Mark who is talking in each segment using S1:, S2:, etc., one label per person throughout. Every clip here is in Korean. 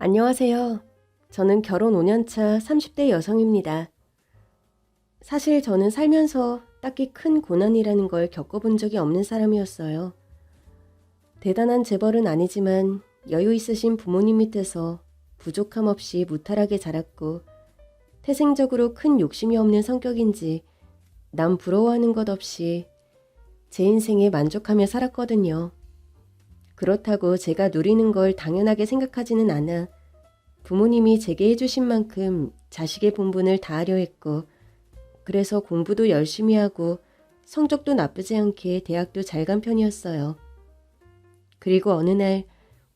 S1: 안녕하세요. 저는 결혼 5년차 30대 여성입니다. 사실 저는 살면서 딱히 큰 고난이라는 걸 겪어본 적이 없는 사람이었어요. 대단한 재벌은 아니지만 여유 있으신 부모님 밑에서 부족함 없이 무탈하게 자랐고 태생적으로 큰 욕심이 없는 성격인지 남 부러워하는 것 없이 제 인생에 만족하며 살았거든요. 그렇다고 제가 누리는 걸 당연하게 생각하지는 않아 부모님이 제게 해주신 만큼 자식의 본분을 다하려 했고, 그래서 공부도 열심히 하고 성적도 나쁘지 않게 대학도 잘 간 편이었어요. 그리고 어느 날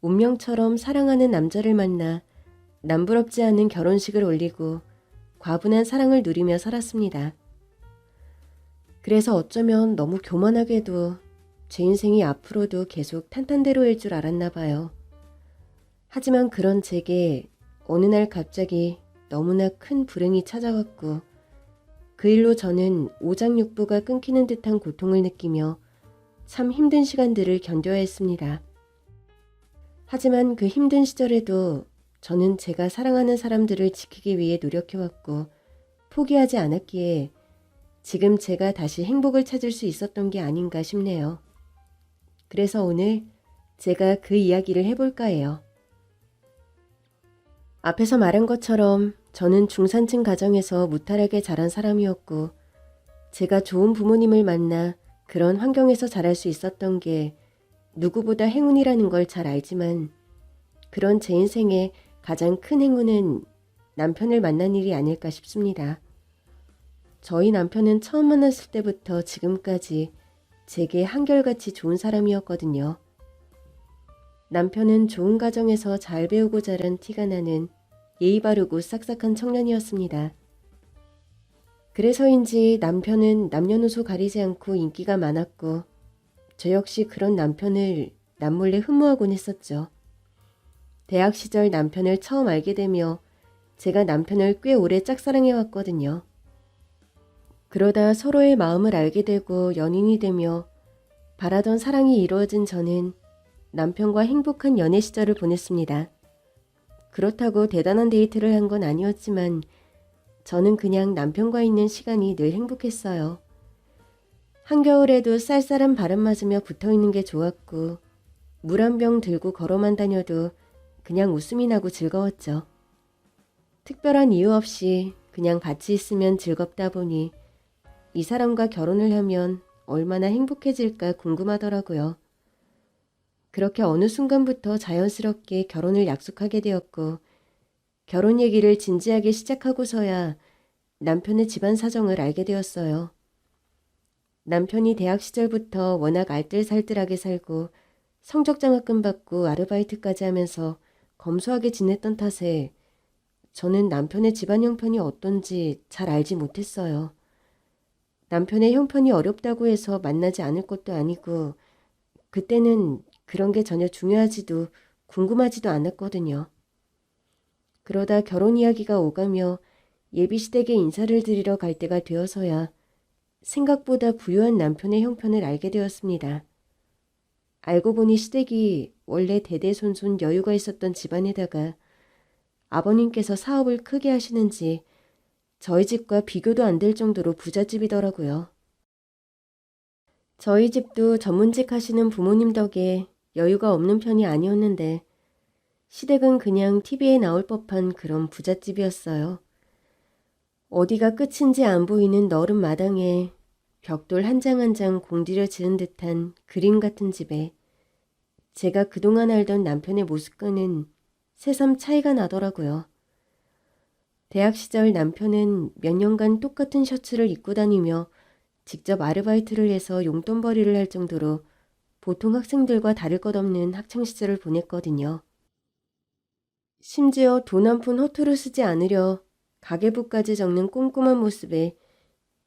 S1: 운명처럼 사랑하는 남자를 만나 남부럽지 않은 결혼식을 올리고 과분한 사랑을 누리며 살았습니다. 그래서 어쩌면 너무 교만하게도 제 인생이 앞으로도 계속 탄탄대로일 줄 알았나 봐요. 하지만 그런 제게 어느 날 갑자기 너무나 큰 불행이 찾아왔고 그 일로 저는 오장육부가 끊기는 듯한 고통을 느끼며 참 힘든 시간들을 견뎌야 했습니다. 하지만 그 힘든 시절에도 저는 제가 사랑하는 사람들을 지키기 위해 노력해왔고 포기하지 않았기에 지금 제가 다시 행복을 찾을 수 있었던 게 아닌가 싶네요. 그래서 오늘 제가 그 이야기를 해볼까 해요. 앞에서 말한 것처럼 저는 중산층 가정에서 무탈하게 자란 사람이었고 제가 좋은 부모님을 만나 그런 환경에서 자랄 수 있었던 게 누구보다 행운이라는 걸 잘 알지만 그런 제 인생의 가장 큰 행운은 남편을 만난 일이 아닐까 싶습니다. 저희 남편은 처음 만났을 때부터 지금까지 제게 한결같이 좋은 사람이었거든요. 남편은 좋은 가정에서 잘 배우고 자란 티가 나는 예의 바르고 싹싹한 청년이었습니다. 그래서인지 남편은 남녀노소 가리지 않고 인기가 많았고 저 역시 그런 남편을 남몰래 흠모하곤 했었죠. 대학 시절 남편을 처음 알게 되며 제가 남편을 꽤 오래 짝사랑해왔거든요. 그러다 서로의 마음을 알게 되고 연인이 되며 바라던 사랑이 이루어진 저는 남편과 행복한 연애 시절을 보냈습니다. 그렇다고 대단한 데이트를 한 건 아니었지만 저는 그냥 남편과 있는 시간이 늘 행복했어요. 한겨울에도 쌀쌀한 바람 맞으며 붙어있는 게 좋았고 물 한 병 들고 걸어만 다녀도 그냥 웃음이 나고 즐거웠죠. 특별한 이유 없이 그냥 같이 있으면 즐겁다 보니 이 사람과 결혼을 하면 얼마나 행복해질까 궁금하더라고요. 그렇게 어느 순간부터 자연스럽게 결혼을 약속하게 되었고 결혼 얘기를 진지하게 시작하고서야 남편의 집안 사정을 알게 되었어요. 남편이 대학 시절부터 워낙 알뜰살뜰하게 살고 성적 장학금 받고 아르바이트까지 하면서 검소하게 지냈던 탓에 저는 남편의 집안 형편이 어떤지 잘 알지 못했어요. 남편의 형편이 어렵다고 해서 만나지 않을 것도 아니고 그때는 그런 게 전혀 중요하지도 궁금하지도 않았거든요. 그러다 결혼 이야기가 오가며 예비시댁에 인사를 드리러 갈 때가 되어서야 생각보다 부유한 남편의 형편을 알게 되었습니다. 알고 보니 시댁이 원래 대대손손 여유가 있었던 집안에다가 아버님께서 사업을 크게 하시는지 저희 집과 비교도 안 될 정도로 부잣집이더라고요. 저희 집도 전문직 하시는 부모님 덕에 여유가 없는 편이 아니었는데 시댁은 그냥 TV에 나올 법한 그런 부잣집이었어요. 어디가 끝인지 안 보이는 너른 마당에 벽돌 한 장 한 장 공들여 지은 듯한 그림 같은 집에 제가 그동안 알던 남편의 모습과는 새삼 차이가 나더라고요. 대학 시절 남편은 몇 년간 똑같은 셔츠를 입고 다니며 직접 아르바이트를 해서 용돈벌이를 할 정도로 보통 학생들과 다를 것 없는 학창시절을 보냈거든요. 심지어 돈 한 푼 허투루 쓰지 않으려 가계부까지 적는 꼼꼼한 모습에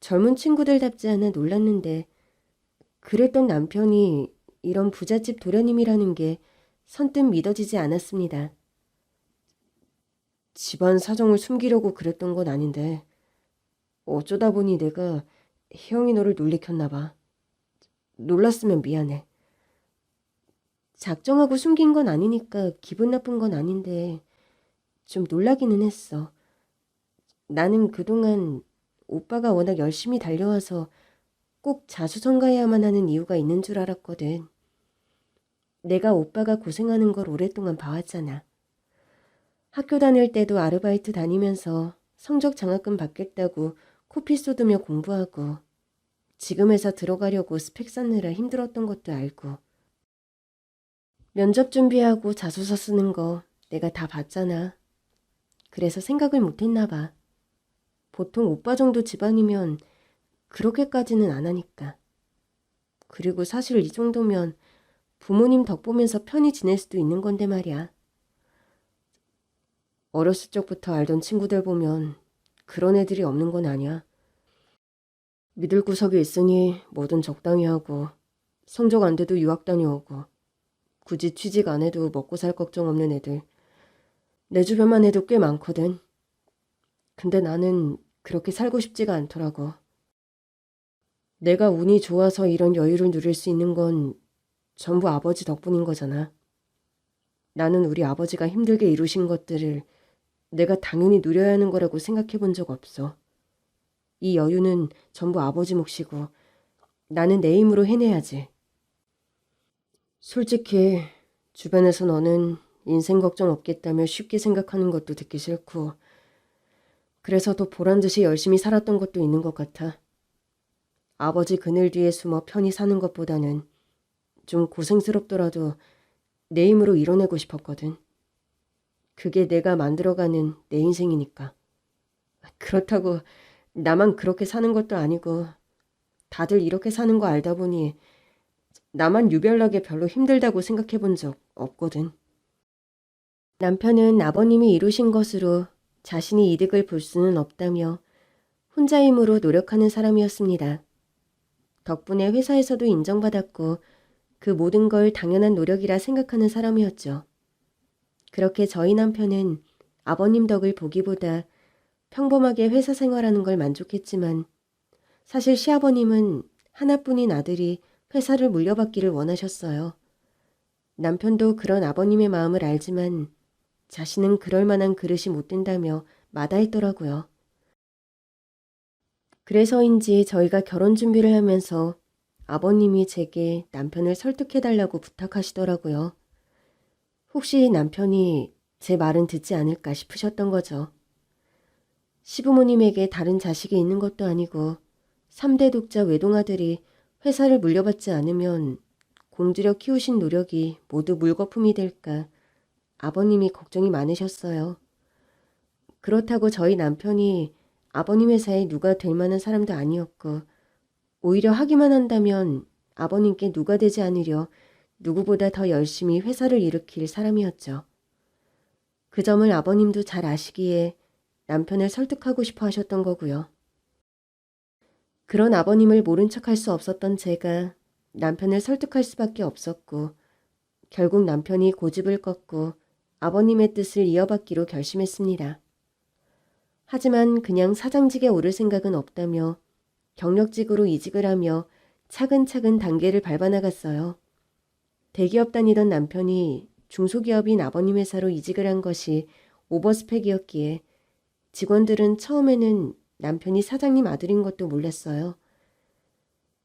S1: 젊은 친구들답지 않아 놀랐는데 그랬던 남편이 이런 부잣집 도련님이라는 게 선뜻 믿어지지 않았습니다. 집안 사정을 숨기려고 그랬던 건 아닌데 어쩌다 보니 내가 혜영이 너를 놀래켰나 봐. 놀랐으면 미안해. 작정하고 숨긴 건 아니니까 기분 나쁜 건 아닌데 좀 놀라기는 했어. 나는 그동안 오빠가 워낙 열심히 달려와서 꼭 자수성가해야만 하는 이유가 있는 줄 알았거든. 내가 오빠가 고생하는 걸 오랫동안 봐왔잖아. 학교 다닐 때도 아르바이트 다니면서 성적 장학금 받겠다고 코피 쏟으며 공부하고 지금 회사 들어가려고 스펙 쌓느라 힘들었던 것도 알고 면접 준비하고 자소서 쓰는 거 내가 다 봤잖아. 그래서 생각을 못했나 봐. 보통 오빠 정도 집안이면 그렇게까지는 안 하니까. 그리고 사실 이 정도면 부모님 덕 보면서 편히 지낼 수도 있는 건데 말이야. 어렸을 적부터 알던 친구들 보면 그런 애들이 없는 건 아니야. 믿을 구석이 있으니 뭐든 적당히 하고 성적 안 돼도 유학 다녀오고 굳이 취직 안 해도 먹고 살 걱정 없는 애들 내 주변만 해도 꽤 많거든. 근데 나는 그렇게 살고 싶지가 않더라고. 내가 운이 좋아서 이런 여유를 누릴 수 있는 건 전부 아버지 덕분인 거잖아. 나는 우리 아버지가 힘들게 이루신 것들을 내가 당연히 누려야 하는 거라고 생각해 본 적 없어. 이 여유는 전부 아버지 몫이고 나는 내 힘으로 해내야지. 솔직히 주변에서 너는 인생 걱정 없겠다며 쉽게 생각하는 것도 듣기 싫고 그래서 더 보란듯이 열심히 살았던 것도 있는 것 같아. 아버지 그늘 뒤에 숨어 편히 사는 것보다는 좀 고생스럽더라도 내 힘으로 이뤄내고 싶었거든. 그게 내가 만들어가는 내 인생이니까. 그렇다고 나만 그렇게 사는 것도 아니고 다들 이렇게 사는 거 알다 보니 나만 유별나게 별로 힘들다고 생각해 본 적 없거든. 남편은 아버님이 이루신 것으로 자신이 이득을 볼 수는 없다며 혼자 힘으로 노력하는 사람이었습니다. 덕분에 회사에서도 인정받았고 그 모든 걸 당연한 노력이라 생각하는 사람이었죠. 그렇게 저희 남편은 아버님 덕을 보기보다 평범하게 회사 생활하는 걸 만족했지만 사실 시아버님은 하나뿐인 아들이 회사를 물려받기를 원하셨어요. 남편도 그런 아버님의 마음을 알지만 자신은 그럴 만한 그릇이 못 된다며 마다했더라고요. 그래서인지 저희가 결혼 준비를 하면서 아버님이 제게 남편을 설득해달라고 부탁하시더라고요. 혹시 남편이 제 말은 듣지 않을까 싶으셨던 거죠. 시부모님에게 다른 자식이 있는 것도 아니고 3대 독자 외동아들이 회사를 물려받지 않으면 공들여 키우신 노력이 모두 물거품이 될까 아버님이 걱정이 많으셨어요. 그렇다고 저희 남편이 아버님 회사에 누가 될 만한 사람도 아니었고 오히려 하기만 한다면 아버님께 누가 되지 않으려 누구보다 더 열심히 회사를 일으킬 사람이었죠. 그 점을 아버님도 잘 아시기에 남편을 설득하고 싶어 하셨던 거고요. 그런 아버님을 모른 척할 수 없었던 제가 남편을 설득할 수밖에 없었고 결국 남편이 고집을 꺾고 아버님의 뜻을 이어받기로 결심했습니다. 하지만 그냥 사장직에 오를 생각은 없다며 경력직으로 이직을 하며 차근차근 단계를 밟아나갔어요. 대기업 다니던 남편이 중소기업인 아버님 회사로 이직을 한 것이 오버스펙이었기에 직원들은 처음에는 남편이 사장님 아들인 것도 몰랐어요.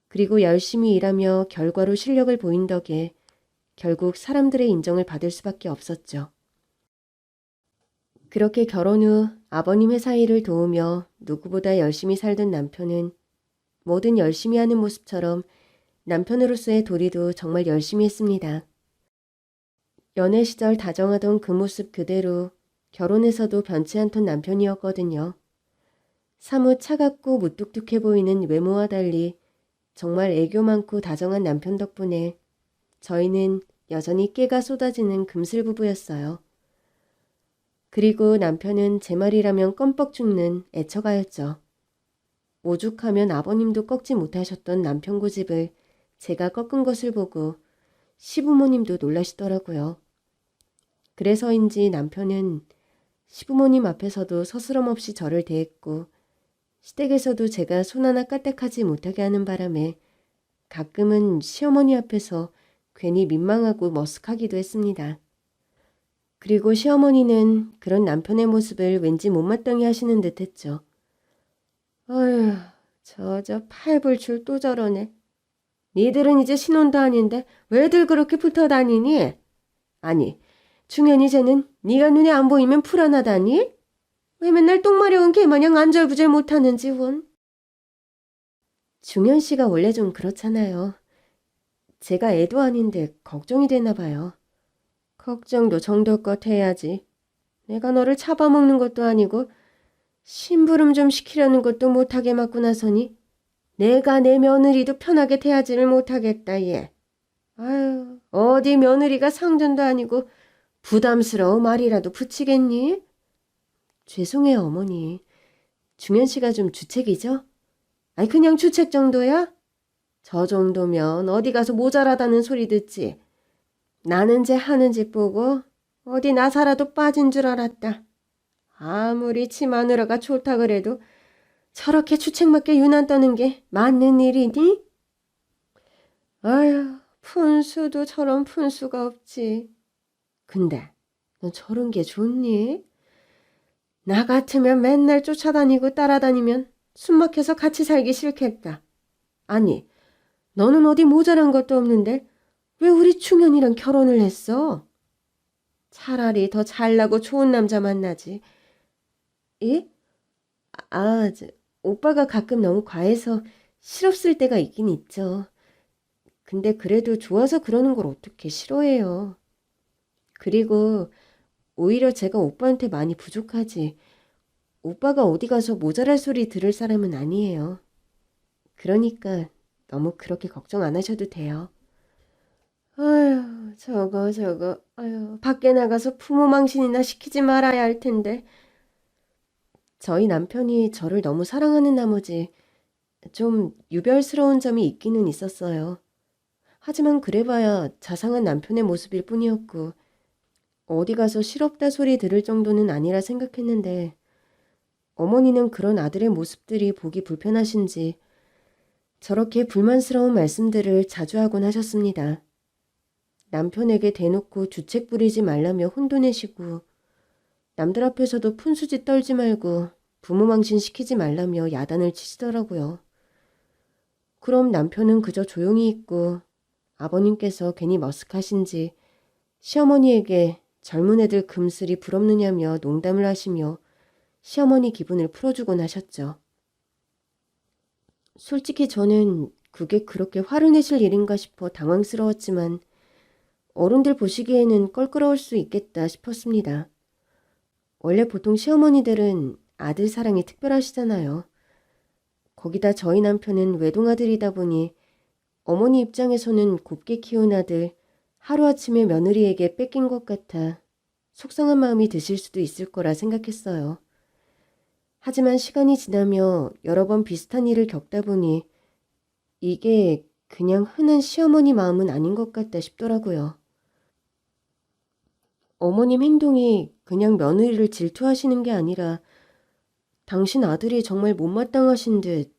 S1: 그리고 열심히 일하며 결과로 실력을 보인 덕에 결국 사람들의 인정을 받을 수밖에 없었죠. 그렇게 결혼 후 아버님 회사 일을 도우며 누구보다 열심히 살던 남편은 뭐든 열심히 하는 모습처럼 남편으로서의 도리도 정말 열심히 했습니다. 연애 시절 다정하던 그 모습 그대로 결혼해서도 변치 않던 남편이었거든요. 사뭇 차갑고 무뚝뚝해 보이는 외모와 달리 정말 애교 많고 다정한 남편 덕분에 저희는 여전히 깨가 쏟아지는 금슬 부부였어요. 그리고 남편은 제 말이라면 껌뻑 죽는 애처가였죠. 오죽하면 아버님도 꺾지 못하셨던 남편 고집을 제가 꺾은 것을 보고 시부모님도 놀라시더라고요. 그래서인지 남편은 시부모님 앞에서도 서스럼 없이 저를 대했고 시댁에서도 제가 손 하나 까딱하지 못하게 하는 바람에 가끔은 시어머니 앞에서 괜히 민망하고 머쓱하기도 했습니다. 그리고 시어머니는 그런 남편의 모습을 왠지 못마땅해 하시는 듯했죠. 어휴, 저 팔불출 또 저러네. 니들은 이제 신혼도 아닌데 왜들 그렇게 붙어 다니니? 아니, 중현이 쟤는 네가 눈에 안 보이면 불안하다니? 왜 맨날 똥마려운 개마냥 안절부절 못하는지 원. 중현 씨가 원래 좀 그렇잖아요. 제가 애도 아닌데 걱정이 되나 봐요. 걱정도 정도껏 해야지. 내가 너를 잡아먹는 것도 아니고 심부름 좀 시키려는 것도 못하게 맞고 나서니 내가 내 며느리도 편하게 대하지를 못하겠다 얘. 아유, 어디 며느리가 상전도 아니고 부담스러워 말이라도 붙이겠니? 죄송해요 어머니. 중현 씨가 좀 주책이죠? 아니 그냥 주책 정도야? 저 정도면 어디 가서 모자라다는 소리 듣지. 나는 쟤 하는 짓 보고 어디 나 살아도 빠진 줄 알았다. 아무리 치 마누라가 좋다 그래도 저렇게 주책맞게 유난 떠는 게 맞는 일이니? 아휴, 푼수도 저런 푼수가 없지. 근데 넌 저런 게 좋니? 나 같으면 맨날 쫓아다니고 따라다니면 숨막혀서 같이 살기 싫겠다. 아니, 너는 어디 모자란 것도 없는데 왜 우리 충현이랑 결혼을 했어? 차라리 더 잘나고 좋은 남자 만나지. 예? 오빠가 가끔 너무 과해서 싫었을 때가 있긴 있죠. 근데 그래도 좋아서 그러는 걸 어떻게 싫어해요. 그리고 오히려 제가 오빠한테 많이 부족하지. 오빠가 어디 가서 모자랄 소리 들을 사람은 아니에요. 그러니까 너무 그렇게 걱정 안 하셔도 돼요. 아휴, 아휴, 밖에 나가서 부모 망신이나 시키지 말아야 할 텐데. 저희 남편이 저를 너무 사랑하는 나머지 좀 유별스러운 점이 있기는 있었어요. 하지만 그래봐야 자상한 남편의 모습일 뿐이었고 어디 가서 실없다 소리 들을 정도는 아니라 생각했는데 어머니는 그런 아들의 모습들이 보기 불편하신지 저렇게 불만스러운 말씀들을 자주 하곤 하셨습니다. 남편에게 대놓고 주책 부리지 말라며 혼도 내시고 남들 앞에서도 푼수짓 떨지 말고 부모 망신 시키지 말라며 야단을 치시더라고요. 그럼 남편은 그저 조용히 있고 아버님께서 괜히 머쓱하신지 시어머니에게 젊은 애들 금슬이 부럽느냐며 농담을 하시며 시어머니 기분을 풀어주곤 하셨죠. 솔직히 저는 그게 그렇게 화를 내실 일인가 싶어 당황스러웠지만 어른들 보시기에는 껄끄러울 수 있겠다 싶었습니다. 원래 보통 시어머니들은 아들 사랑이 특별하시잖아요. 거기다 저희 남편은 외동아들이다 보니 어머니 입장에서는 곱게 키운 아들 하루아침에 며느리에게 뺏긴 것 같아 속상한 마음이 드실 수도 있을 거라 생각했어요. 하지만 시간이 지나며 여러 번 비슷한 일을 겪다 보니 이게 그냥 흔한 시어머니 마음은 아닌 것 같다 싶더라고요. 어머님 행동이 그냥 며느리를 질투하시는 게 아니라 당신 아들이 정말 못마땅하신 듯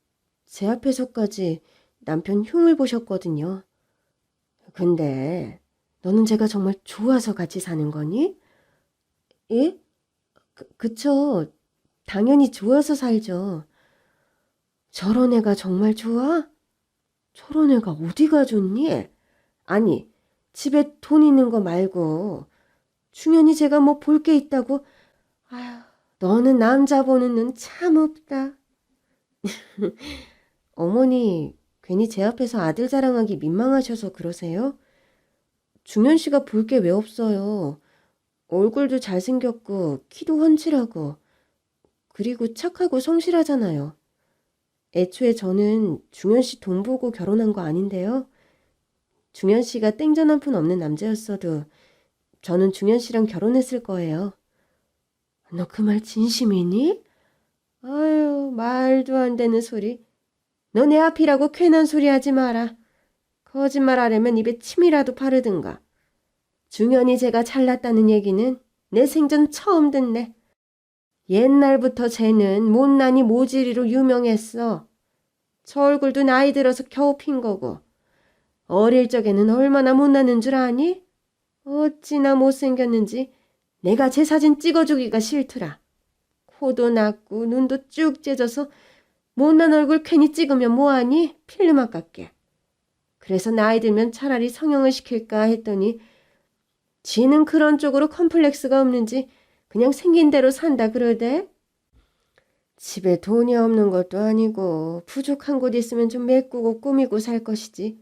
S1: 제 앞에서까지 남편 흉을 보셨거든요. 근데 너는 제가 정말 좋아서 같이 사는 거니? 예? 그쵸. 당연히 좋아서 살죠. 저런 애가 정말 좋아? 저런 애가 어디가 좋니? 아니, 집에 돈 있는 거 말고 충현이 제가 뭐 볼 게 있다고? 아휴, 너는 남자 보는 눈 참 없다. 어머니, 괜히 제 앞에서 아들 자랑하기 민망하셔서 그러세요? 중현 씨가 볼 게 왜 없어요. 얼굴도 잘생겼고 키도 훤칠하고 그리고 착하고 성실하잖아요. 애초에 저는 중현 씨 돈 보고 결혼한 거 아닌데요. 중현 씨가 땡전 한 푼 없는 남자였어도 저는 중현 씨랑 결혼했을 거예요. 너 그 말 진심이니? 아유, 말도 안 되는 소리. 너 내 앞이라고 괜한 소리 하지 마라. 거짓말 하려면 입에 침이라도 바르든가. 중현이 제가 잘났다는 얘기는 내 생전 처음 듣네. 옛날부터 쟤는 못난이 모지리로 유명했어. 저 얼굴도 나이 들어서 겨우 핀 거고. 어릴 적에는 얼마나 못났는 줄 아니? 어찌나 못생겼는지 내가 제 사진 찍어주기가 싫더라. 코도 낮고 눈도 쭉 째져서 못난 얼굴 괜히 찍으면 뭐하니? 필름 아깝게. 그래서 나이 들면 차라리 성형을 시킬까 했더니 지는 그런 쪽으로 컴플렉스가 없는지 그냥 생긴 대로 산다 그러대. 집에 돈이 없는 것도 아니고 부족한 곳 있으면 좀 메꾸고 꾸미고 살 것이지.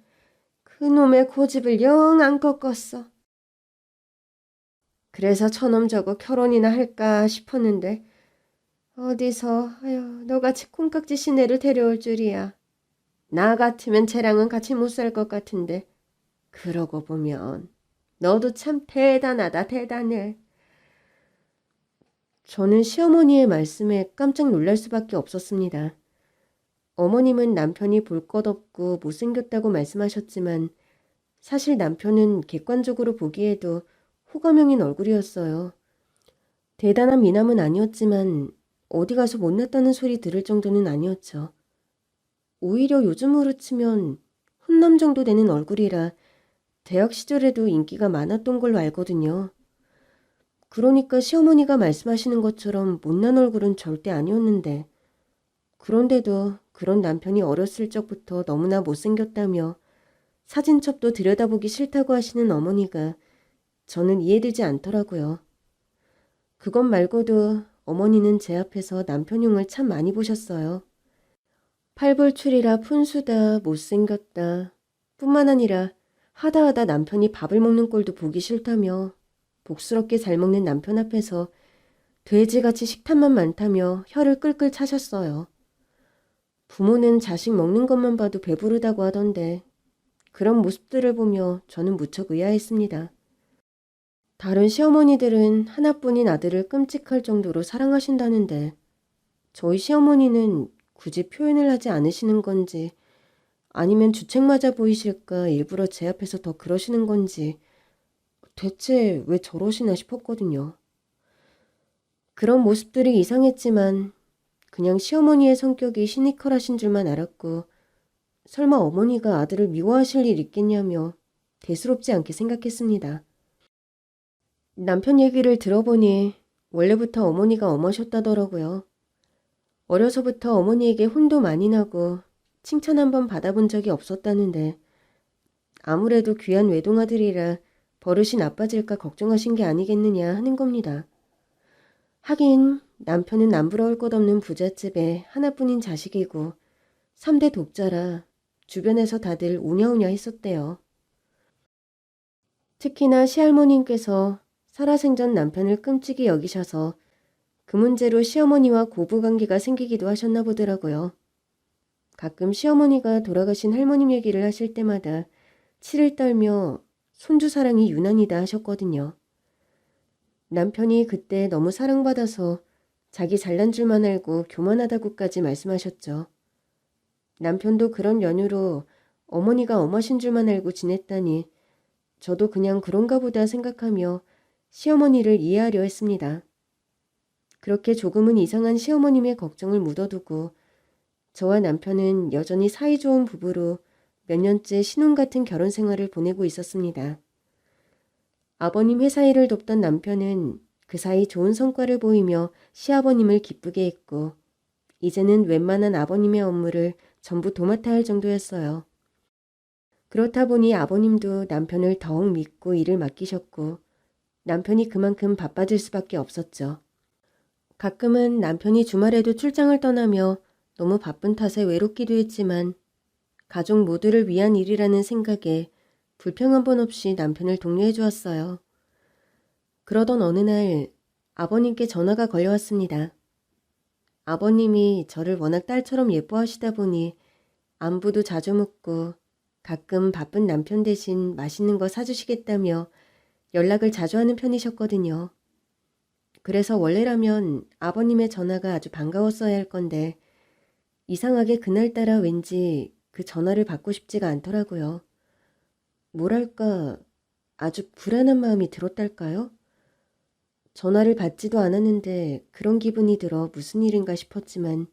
S1: 그놈의 고집을 영 안 꺾었어. 그래서 저놈 저거 결혼이나 할까 싶었는데 어디서 너같이 콩깍지 시내를 데려올 줄이야. 나 같으면 쟤랑은 같이 못 살 것 같은데 그러고 보면 너도 참 대단하다 대단해. 저는 시어머니의 말씀에 깜짝 놀랄 수밖에 없었습니다. 어머님은 남편이 볼 것 없고 못생겼다고 말씀하셨지만 사실 남편은 객관적으로 보기에도 호감형인 얼굴이었어요. 대단한 미남은 아니었지만 어디 가서 못났다는 소리 들을 정도는 아니었죠. 오히려 요즘으로 치면 훈남 정도 되는 얼굴이라 대학 시절에도 인기가 많았던 걸로 알거든요. 그러니까 시어머니가 말씀하시는 것처럼 못난 얼굴은 절대 아니었는데 그런데도 그런 남편이 어렸을 적부터 너무나 못생겼다며 사진첩도 들여다보기 싫다고 하시는 어머니가 저는 이해되지 않더라고요. 그것 말고도 어머니는 제 앞에서 남편용을 참 많이 보셨어요. 팔불출이라 푼수다, 못생겼다 뿐만 아니라 하다하다 남편이 밥을 먹는 꼴도 보기 싫다며 복스럽게 잘 먹는 남편 앞에서 돼지같이 식탐만 많다며 혀를 끌끌 차셨어요. 부모는 자식 먹는 것만 봐도 배부르다고 하던데 그런 모습들을 보며 저는 무척 의아했습니다. 다른 시어머니들은 하나뿐인 아들을 끔찍할 정도로 사랑하신다는데 저희 시어머니는 굳이 표현을 하지 않으시는 건지 아니면 주책 맞아 보이실까 일부러 제 앞에서 더 그러시는 건지 대체 왜 저러시나 싶었거든요. 그런 모습들이 이상했지만 그냥 시어머니의 성격이 시니컬하신 줄만 알았고 설마 어머니가 아들을 미워하실 일 있겠냐며 대수롭지 않게 생각했습니다. 남편 얘기를 들어보니 원래부터 어머니가 엄하셨다더라고요. 어려서부터 어머니에게 혼도 많이 나고 칭찬 한번 받아본 적이 없었다는데 아무래도 귀한 외동아들이라 버릇이 나빠질까 걱정하신 게 아니겠느냐 하는 겁니다. 하긴 남편은 남부러울 것 없는 부잣집에 하나뿐인 자식이고 3대 독자라 주변에서 다들 우냐우냐 했었대요. 특히나 시할머님께서 살아생전 남편을 끔찍이 여기셔서 그 문제로 시어머니와 고부관계가 생기기도 하셨나 보더라고요. 가끔 시어머니가 돌아가신 할머님 얘기를 하실 때마다 치를 떨며 손주 사랑이 유난이다 하셨거든요. 남편이 그때 너무 사랑받아서 자기 잘난 줄만 알고 교만하다고까지 말씀하셨죠. 남편도 그런 연유로 어머니가 엄하신 줄만 알고 지냈다니 저도 그냥 그런가 보다 생각하며 시어머니를 이해하려 했습니다. 그렇게 조금은 이상한 시어머님의 걱정을 묻어두고 저와 남편은 여전히 사이좋은 부부로 몇 년째 신혼 같은 결혼 생활을 보내고 있었습니다. 아버님 회사 일을 돕던 남편은 그 사이 좋은 성과를 보이며 시아버님을 기쁘게 했고 이제는 웬만한 아버님의 업무를 전부 도맡아 할 정도였어요. 그렇다 보니 아버님도 남편을 더욱 믿고 일을 맡기셨고 남편이 그만큼 바빠질 수밖에 없었죠. 가끔은 남편이 주말에도 출장을 떠나며 너무 바쁜 탓에 외롭기도 했지만 가족 모두를 위한 일이라는 생각에 불평 한 번 없이 남편을 독려해 주었어요. 그러던 어느 날 아버님께 전화가 걸려왔습니다. 아버님이 저를 워낙 딸처럼 예뻐하시다 보니 안부도 자주 묻고 가끔 바쁜 남편 대신 맛있는 거 사주시겠다며 연락을 자주 하는 편이셨거든요. 그래서 원래라면 아버님의 전화가 아주 반가웠어야 할 건데 이상하게 그날따라 왠지 그 전화를 받고 싶지가 않더라고요. 뭐랄까 아주 불안한 마음이 들었달까요? 전화를 받지도 않았는데 그런 기분이 들어 무슨 일인가 싶었지만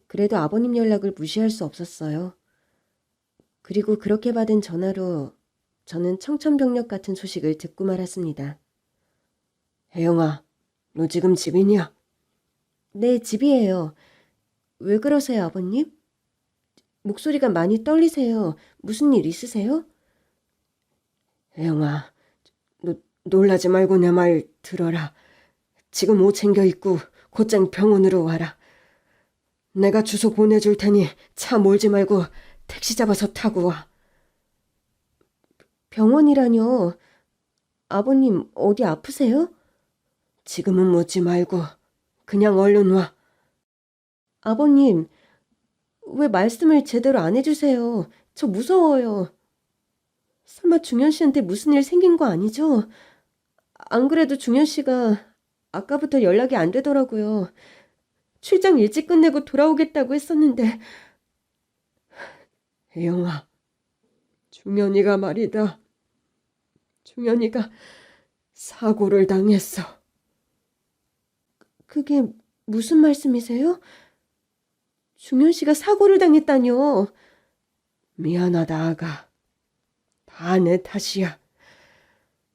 S1: 그래도 아버님 연락을 무시할 수 없었어요. 그리고 그렇게 받은 전화로 저는 청천벽력 같은 소식을 듣고 말았습니다. 혜영아, 너 지금 집이냐? 네, 집이에요. 왜 그러세요, 아버님? 목소리가 많이 떨리세요. 무슨 일 있으세요? 혜영아, 놀라지 말고 내 말 들어라. 지금 옷 챙겨 입고 곧장 병원으로 와라. 내가 주소 보내줄 테니 차 몰지 말고 택시 잡아서 타고 와. 병원이라뇨? 아버님 어디 아프세요? 지금은 묻지 말고 그냥 얼른 와. 아버님, 왜 말씀을 제대로 안 해주세요? 저 무서워요. 설마 중현 씨한테 무슨 일 생긴 거 아니죠? 안 그래도 중현 씨가 아까부터 연락이 안 되더라고요. 출장 일찍 끝내고 돌아오겠다고 했었는데. 혜영아, 중현이가 말이다. 중현이가 사고를 당했어. 그게 무슨 말씀이세요? 중현 씨가 사고를 당했다뇨. 미안하다, 아가. 다 내 탓이야.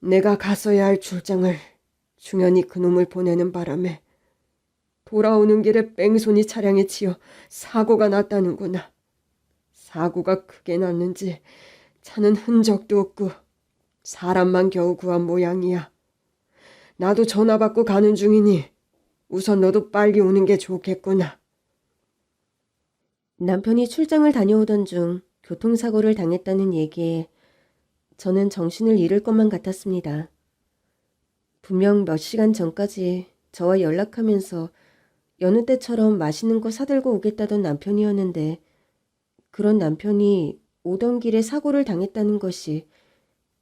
S1: 내가 갔어야 할 출장을 중현이 그놈을 보내는 바람에 돌아오는 길에 뺑소니 차량에 치여 사고가 났다는구나. 사고가 크게 났는지 차는 흔적도 없고 사람만 겨우 구한 모양이야. 나도 전화 받고 가는 중이니 우선 너도 빨리 오는 게 좋겠구나. 남편이 출장을 다녀오던 중 교통사고를 당했다는 얘기에 저는 정신을 잃을 것만 같았습니다. 분명 몇 시간 전까지 저와 연락하면서 여느 때처럼 맛있는 거 사들고 오겠다던 남편이었는데 그런 남편이 오던 길에 사고를 당했다는 것이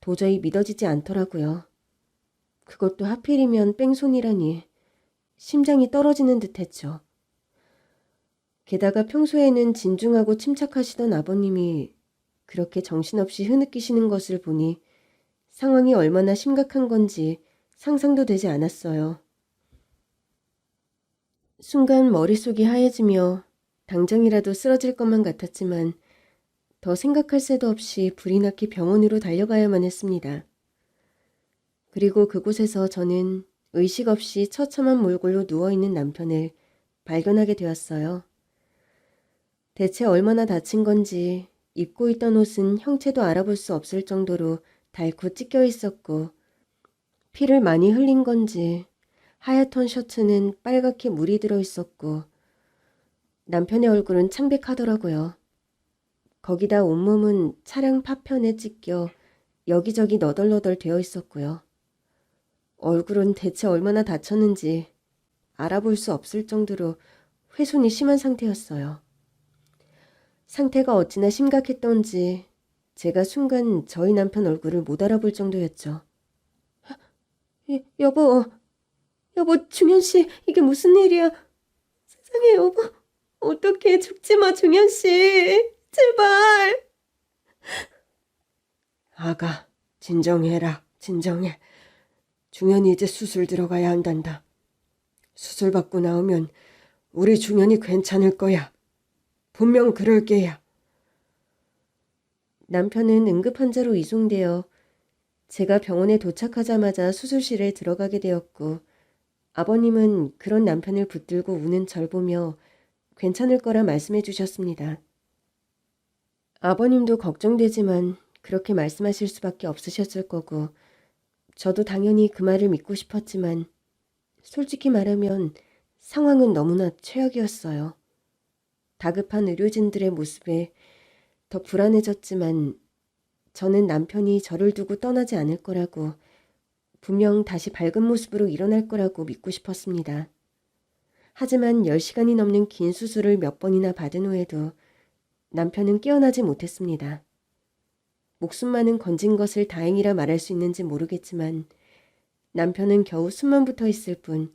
S1: 도저히 믿어지지 않더라고요. 그것도 하필이면 뺑소니라니 심장이 떨어지는 듯했죠. 게다가 평소에는 진중하고 침착하시던 아버님이 그렇게 정신없이 흐느끼시는 것을 보니 상황이 얼마나 심각한 건지 상상도 되지 않았어요. 순간 머릿속이 하얘지며 당장이라도 쓰러질 것만 같았지만 더 생각할 새도 없이 불이 나게 병원으로 달려가야만 했습니다. 그리고 그곳에서 저는 의식 없이 처참한 몰골로 누워있는 남편을 발견하게 되었어요. 대체 얼마나 다친 건지 입고 있던 옷은 형체도 알아볼 수 없을 정도로 닳고 찢겨 있었고 피를 많이 흘린 건지 하얗던 셔츠는 빨갛게 물이 들어 있었고 남편의 얼굴은 창백하더라고요. 거기다 온몸은 차량 파편에 찢겨 여기저기 너덜너덜 되어 있었고요. 얼굴은 대체 얼마나 다쳤는지 알아볼 수 없을 정도로 훼손이 심한 상태였어요. 상태가 어찌나 심각했던지 제가 순간 저희 남편 얼굴을 못 알아볼 정도였죠. 여보, 중현씨, 이게 무슨 일이야? 세상에, 여보, 어떡해, 죽지 마, 중현씨. 제발. 아가, 진정해라, 진정해. 중현이 이제 수술 들어가야 한단다. 수술 받고 나오면 우리 중현이 괜찮을 거야. 분명 그럴 게야. 남편은 응급환자로 이송되어 제가 병원에 도착하자마자 수술실에 들어가게 되었고 아버님은 그런 남편을 붙들고 우는 절 보며 괜찮을 거라 말씀해 주셨습니다. 아버님도 걱정되지만 그렇게 말씀하실 수밖에 없으셨을 거고 저도 당연히 그 말을 믿고 싶었지만 솔직히 말하면 상황은 너무나 최악이었어요. 다급한 의료진들의 모습에 더 불안해졌지만 저는 남편이 저를 두고 떠나지 않을 거라고 분명 다시 밝은 모습으로 일어날 거라고 믿고 싶었습니다. 하지만 10시간이 넘는 긴 수술을 몇 번이나 받은 후에도 남편은 깨어나지 못했습니다. 목숨만은 건진 것을 다행이라 말할 수 있는지 모르겠지만 남편은 겨우 숨만 붙어 있을 뿐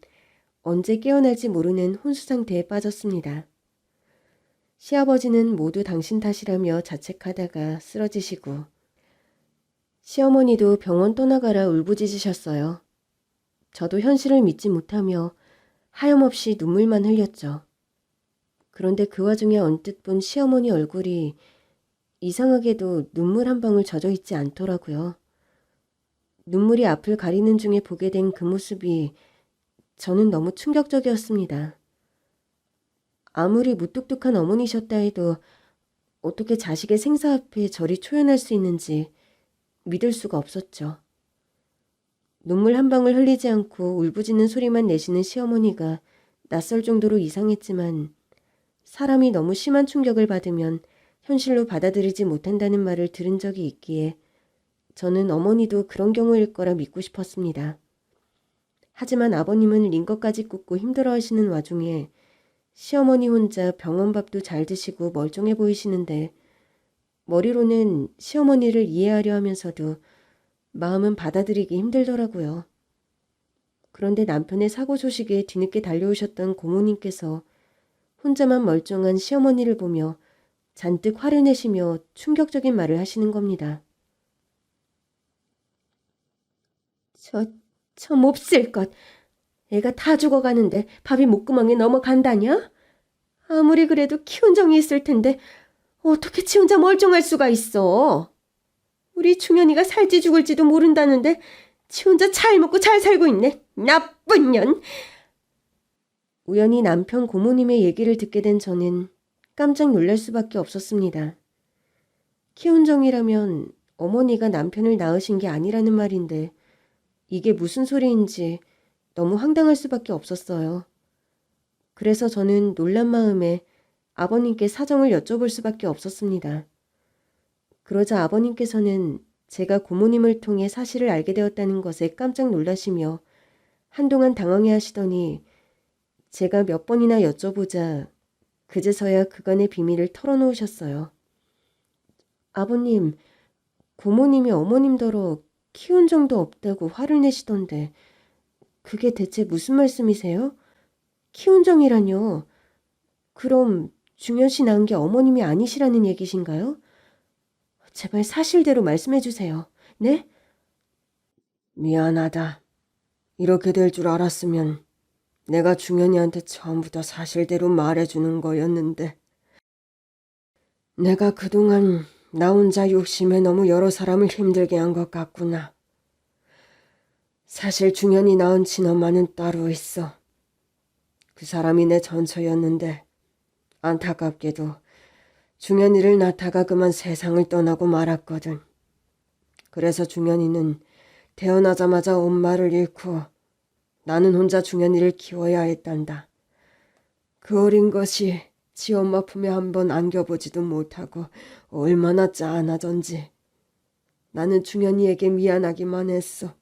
S1: 언제 깨어날지 모르는 혼수 상태에 빠졌습니다. 시아버지는 모두 당신 탓이라며 자책하다가 쓰러지시고 시어머니도 병원 떠나가라 울부짖으셨어요. 저도 현실을 믿지 못하며 하염없이 눈물만 흘렸죠. 그런데 그 와중에 언뜻 본 시어머니 얼굴이 이상하게도 눈물 한 방울 젖어 있지 않더라고요. 눈물이 앞을 가리는 중에 보게 된 그 모습이 저는 너무 충격적이었습니다. 아무리 무뚝뚝한 어머니셨다 해도 어떻게 자식의 생사 앞에 저리 초연할 수 있는지 믿을 수가 없었죠. 눈물 한 방울 흘리지 않고 울부짖는 소리만 내시는 시어머니가 낯설 정도로 이상했지만 사람이 너무 심한 충격을 받으면 현실로 받아들이지 못한다는 말을 들은 적이 있기에 저는 어머니도 그런 경우일 거라 믿고 싶었습니다. 하지만 아버님은 링거까지 꽂고 힘들어하시는 와중에 시어머니 혼자 병원 밥도 잘 드시고 멀쩡해 보이시는데 머리로는 시어머니를 이해하려 하면서도 마음은 받아들이기 힘들더라고요. 그런데 남편의 사고 소식에 뒤늦게 달려오셨던 고모님께서 혼자만 멀쩡한 시어머니를 보며 잔뜩 화를 내시며 충격적인 말을 하시는 겁니다. 저 몹쓸 것. 애가 다 죽어가는데 밥이 목구멍에 넘어간다냐? 아무리 그래도 키운 정이 있을 텐데 어떻게 지 혼자 멀쩡할 수가 있어? 우리 중현이가 살지 죽을지도 모른다는데 지 혼자 잘 먹고 잘 살고 있네. 나쁜 년. 우연히 남편 고모님의 얘기를 듣게 된 저는 깜짝 놀랄 수밖에 없었습니다. 키운 정이라면 어머니가 남편을 낳으신 게 아니라는 말인데 이게 무슨 소리인지 너무 황당할 수밖에 없었어요. 그래서 저는 놀란 마음에 아버님께 사정을 여쭤볼 수밖에 없었습니다. 그러자 아버님께서는 제가 고모님을 통해 사실을 알게 되었다는 것에 깜짝 놀라시며 한동안 당황해 하시더니 제가 몇 번이나 여쭤보자 그제서야 그간의 비밀을 털어놓으셨어요. 아버님, 고모님이 어머님더러 키운 정도 없다고 화를 내시던데 그게 대체 무슨 말씀이세요? 키운 정이라뇨? 그럼 중현 씨 낳은 게 어머님이 아니시라는 얘기신가요? 제발 사실대로 말씀해 주세요. 네? 미안하다. 이렇게 될 줄 알았으면 내가 중현이한테 처음부터 사실대로 말해주는 거였는데 내가 그동안 나 혼자 욕심에 너무 여러 사람을 힘들게 한 것 같구나. 사실 중현이 낳은 친엄마는 따로 있어. 그 사람이 내 전처였는데 안타깝게도 중현이를 낳다가 그만 세상을 떠나고 말았거든. 그래서 중현이는 태어나자마자 엄마를 잃고 나는 혼자 중현이를 키워야 했단다. 그 어린 것이 지 엄마 품에 한번 안겨보지도 못하고 얼마나 짠하던지. 나는 중현이에게 미안하기만 했어.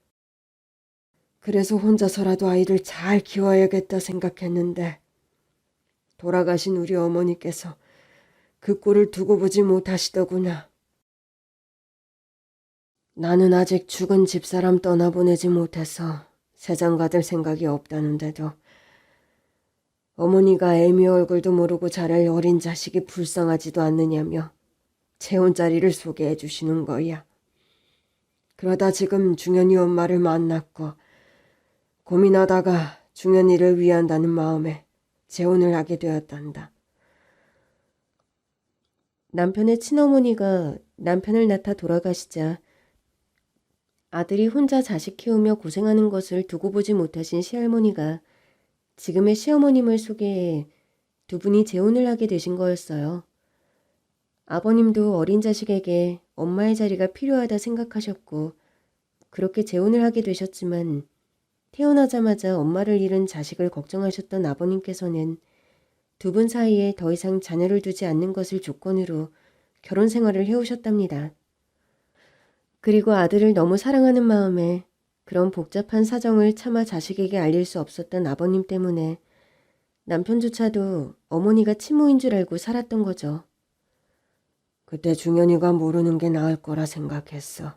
S1: 그래서 혼자서라도 아이를 잘 키워야겠다 생각했는데 돌아가신 우리 어머니께서 그 꼴을 두고 보지 못하시더구나. 나는 아직 죽은 집사람 떠나보내지 못해서 세상 가들 생각이 없다는데도 어머니가 애미 얼굴도 모르고 자랄 어린 자식이 불쌍하지도 않느냐며 재혼 자리를 소개해 주시는 거야. 그러다 지금 중현이 엄마를 만났고 고민하다가 중현이를 위한다는 마음에 재혼을 하게 되었단다. 남편의 친어머니가 남편을 낳다 돌아가시자 아들이 혼자 자식 키우며 고생하는 것을 두고 보지 못하신 시할머니가 지금의 시어머님을 소개해 두 분이 재혼을 하게 되신 거였어요. 아버님도 어린 자식에게 엄마의 자리가 필요하다 생각하셨고 그렇게 재혼을 하게 되셨지만 태어나자마자 엄마를 잃은 자식을 걱정하셨던 아버님께서는 두 분 사이에 더 이상 자녀를 두지 않는 것을 조건으로 결혼 생활을 해오셨답니다. 그리고 아들을 너무 사랑하는 마음에 그런 복잡한 사정을 차마 자식에게 알릴 수 없었던 아버님 때문에 남편조차도 어머니가 친모인 줄 알고 살았던 거죠. 그때 중현이가 모르는 게 나을 거라 생각했어.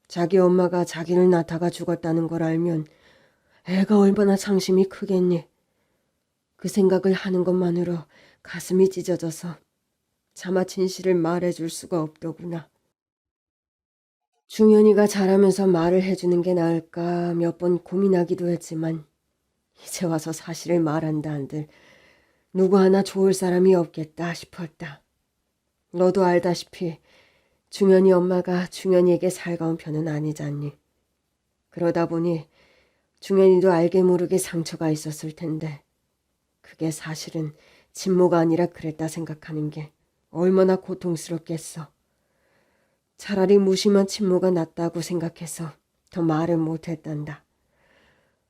S1: 자기 엄마가 자기를 낳다가 죽었다는 걸 알면 애가 얼마나 상심이 크겠니. 그 생각을 하는 것만으로 가슴이 찢어져서 차마 진실을 말해줄 수가 없더구나. 중현이가 자라면서 말을 해주는 게 나을까 몇 번 고민하기도 했지만 이제 와서 사실을 말한다 한들 누구 하나 좋을 사람이 없겠다 싶었다. 너도 알다시피 중현이 엄마가 중현이에게 살가운 편은 아니잖니. 그러다 보니 중현이도 알게 모르게 상처가 있었을 텐데 그게 사실은 친모가 아니라 그랬다 생각하는 게 얼마나 고통스럽겠어. 차라리 무심한 친모가 낫다고 생각해서 더 말을 못했단다.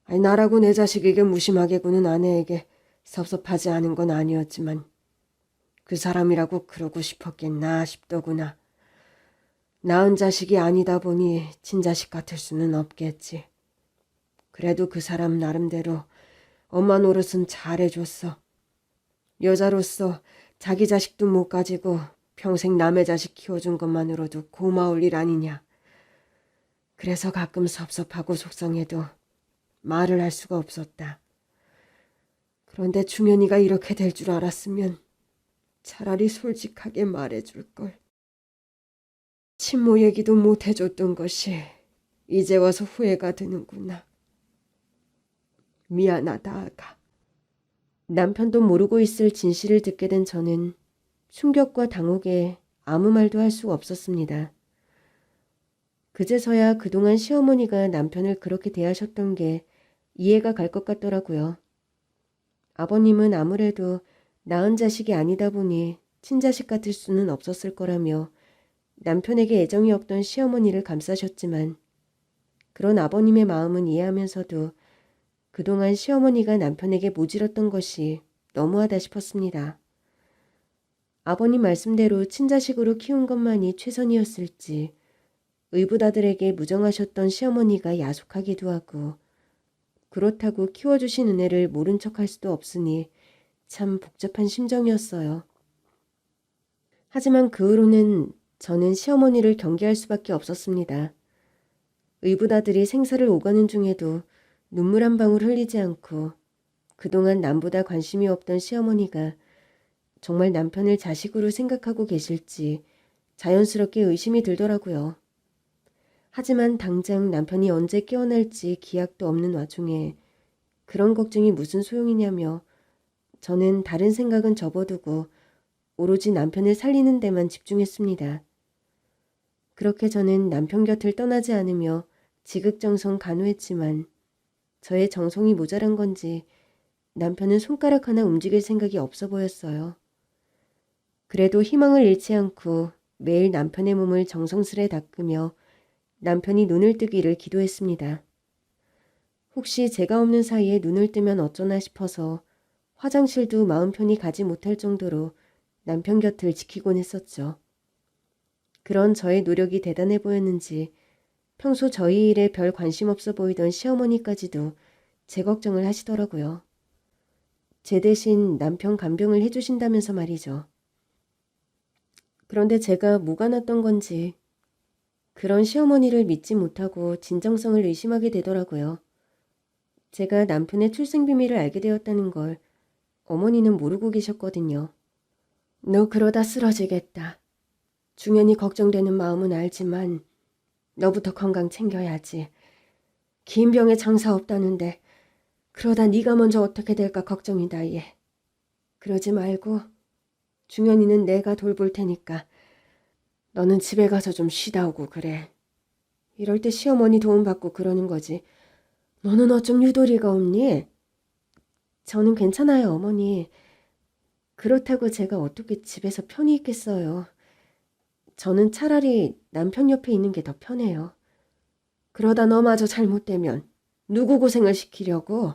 S1: 아니, 나라고 내 자식에게 무심하게 구는 아내에게 섭섭하지 않은 건 아니었지만 그 사람이라고 그러고 싶었겠나 싶더구나. 낳은 자식이 아니다 보니 친자식 같을 수는 없겠지. 그래도 그 사람 나름대로 엄마 노릇은 잘해줬어. 여자로서 자기 자식도 못 가지고 평생 남의 자식 키워준 것만으로도 고마울 일 아니냐. 그래서 가끔 섭섭하고 속상해도 말을 할 수가 없었다. 그런데 중현이가 이렇게 될 줄 알았으면 차라리 솔직하게 말해줄걸. 친모 얘기도 못 해줬던 것이 이제 와서 후회가 드는구나. 미안하다, 아가. 남편도 모르고 있을 진실을 듣게 된 저는 충격과 당혹에 아무 말도 할 수가 없었습니다. 그제서야 그동안 시어머니가 남편을 그렇게 대하셨던 게 이해가 갈 것 같더라고요. 아버님은 아무래도 낳은 자식이 아니다 보니 친자식 같을 수는 없었을 거라며 남편에게 애정이 없던 시어머니를 감싸셨지만 그런 아버님의 마음은 이해하면서도 그동안 시어머니가 남편에게 모질었던 것이 너무하다 싶었습니다. 아버님 말씀대로 친자식으로 키운 것만이 최선이었을지 의붓아들에게 무정하셨던 시어머니가 야속하기도 하고 그렇다고 키워주신 은혜를 모른 척할 수도 없으니 참 복잡한 심정이었어요. 하지만 그 후로는 저는 시어머니를 경계할 수밖에 없었습니다. 의붓아들이 생사를 오가는 중에도 눈물 한 방울 흘리지 않고 그동안 남보다 관심이 없던 시어머니가 정말 남편을 자식으로 생각하고 계실지 자연스럽게 의심이 들더라고요. 하지만 당장 남편이 언제 깨어날지 기약도 없는 와중에 그런 걱정이 무슨 소용이냐며 저는 다른 생각은 접어두고 오로지 남편을 살리는 데만 집중했습니다. 그렇게 저는 남편 곁을 떠나지 않으며 지극정성 간호했지만 저의 정성이 모자란 건지 남편은 손가락 하나 움직일 생각이 없어 보였어요. 그래도 희망을 잃지 않고 매일 남편의 몸을 정성스레 닦으며 남편이 눈을 뜨기를 기도했습니다. 혹시 제가 없는 사이에 눈을 뜨면 어쩌나 싶어서 화장실도 마음 편히 가지 못할 정도로 남편 곁을 지키곤 했었죠. 그런 저의 노력이 대단해 보였는지 평소 저희 일에 별 관심 없어 보이던 시어머니까지도 제 걱정을 하시더라고요. 제 대신 남편 간병을 해주신다면서 말이죠. 그런데 제가 뭐가 났던 건지 그런 시어머니를 믿지 못하고 진정성을 의심하게 되더라고요. 제가 남편의 출생 비밀을 알게 되었다는 걸 어머니는 모르고 계셨거든요. 너 그러다 쓰러지겠다. 중현이 걱정되는 마음은 알지만 너부터 건강 챙겨야지. 긴 병에 장사 없다는데 그러다 네가 먼저 어떻게 될까 걱정이다 얘. 그러지 말고 중현이는 내가 돌볼 테니까 너는 집에 가서 좀 쉬다 오고 그래. 이럴 때 시어머니 도움받고 그러는 거지. 너는 어쩜 유도리가 없니? 저는 괜찮아요, 어머니. 그렇다고 제가 어떻게 집에서 편히 있겠어요. 저는 차라리 남편 옆에 있는 게 더 편해요. 그러다 너마저 잘못되면 누구 고생을 시키려고?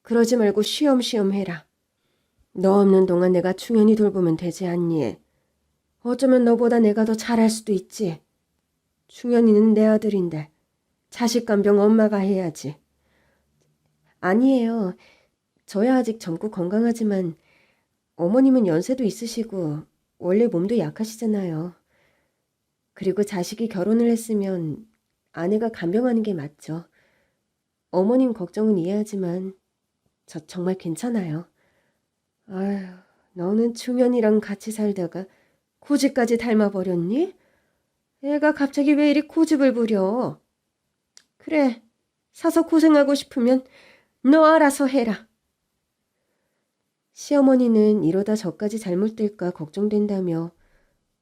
S1: 그러지 말고 쉬엄쉬엄 해라. 너 없는 동안 내가 충현이 돌보면 되지 않니? 어쩌면 너보다 내가 더 잘할 수도 있지. 충현이는 내 아들인데 자식 간병 엄마가 해야지. 아니에요. 저야 아직 젊고 건강하지만 어머님은 연세도 있으시고 원래 몸도 약하시잖아요. 그리고 자식이 결혼을 했으면 아내가 간병하는 게 맞죠. 어머님 걱정은 이해하지만 저 정말 괜찮아요. 아휴, 너는 충현이랑 같이 살다가 고집까지 닮아버렸니? 애가 갑자기 왜 이리 고집을 부려? 그래, 사서 고생하고 싶으면 너 알아서 해라. 시어머니는 이러다 저까지 잘못될까 걱정된다며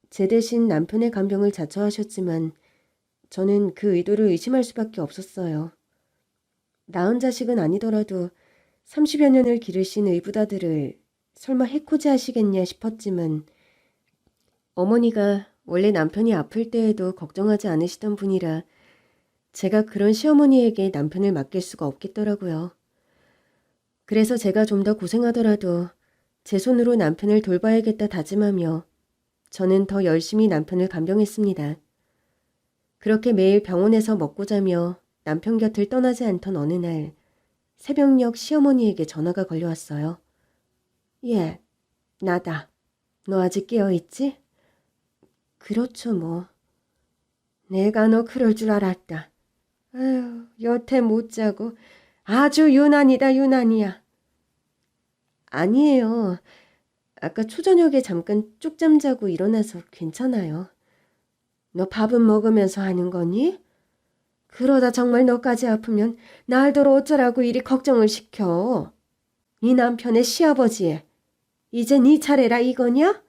S1: 제 대신 남편의 간병을 자처하셨지만 저는 그 의도를 의심할 수밖에 없었어요. 낳은 자식은 아니더라도 30여 년을 기르신 의붓아들을 설마 해코지 하시겠냐 싶었지만 어머니가 원래 남편이 아플 때에도 걱정하지 않으시던 분이라 제가 그런 시어머니에게 남편을 맡길 수가 없겠더라고요. 그래서 제가 좀 더 고생하더라도 제 손으로 남편을 돌봐야겠다 다짐하며 저는 더 열심히 남편을 간병했습니다. 그렇게 매일 병원에서 먹고 자며 남편 곁을 떠나지 않던 어느 날 새벽녘 시어머니에게 전화가 걸려왔어요. 예, 나다. 너 아직 깨어있지? 그렇죠 뭐. 내가 너 그럴 줄 알았다. 아휴, 여태 못 자고 아주 유난이다 유난이야. 아니에요. 아까 초저녁에 잠깐 쪽잠 자고 일어나서 괜찮아요. 너 밥은 먹으면서 하는 거니? 그러다 정말 너까지 아프면 날더러 어쩌라고 이리 걱정을 시켜. 네 남편의 시아버지. 이제 네 차례라 이거냐?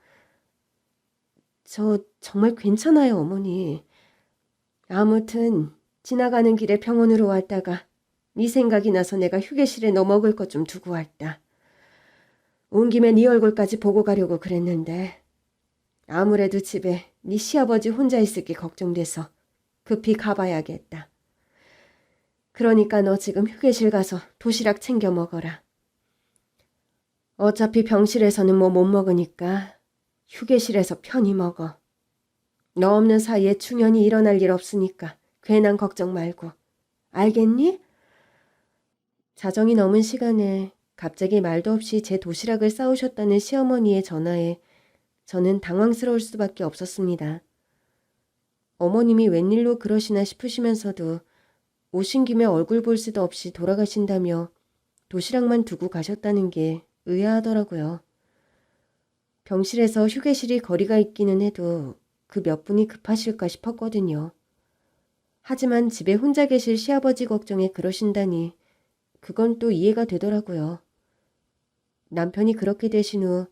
S1: 저 정말 괜찮아요, 어머니. 아무튼 지나가는 길에 병원으로 왔다가 네 생각이 나서 내가 휴게실에 너 먹을 것 좀 두고 왔다. 온 김에 네 얼굴까지 보고 가려고 그랬는데 아무래도 집에 네 시아버지 혼자 있을게 걱정돼서 급히 가봐야겠다. 그러니까 너 지금 휴게실 가서 도시락 챙겨 먹어라. 어차피 병실에서는 뭐 못 먹으니까 휴게실에서 편히 먹어. 너 없는 사이에 충연히 일어날 일 없으니까 괜한 걱정 말고. 알겠니? 자정이 넘은 시간에 갑자기 말도 없이 제 도시락을 싸우셨다는 시어머니의 전화에 저는 당황스러울 수밖에 없었습니다. 어머님이 웬일로 그러시나 싶으시면서도 오신 김에 얼굴 볼 수도 없이 돌아가신다며 도시락만 두고 가셨다는 게 의아하더라고요. 병실에서 휴게실이 거리가 있기는 해도 그 몇 분이 급하실까 싶었거든요. 하지만 집에 혼자 계실 시아버지 걱정에 그러신다니 그건 또 이해가 되더라고요. 남편이 그렇게 되신 후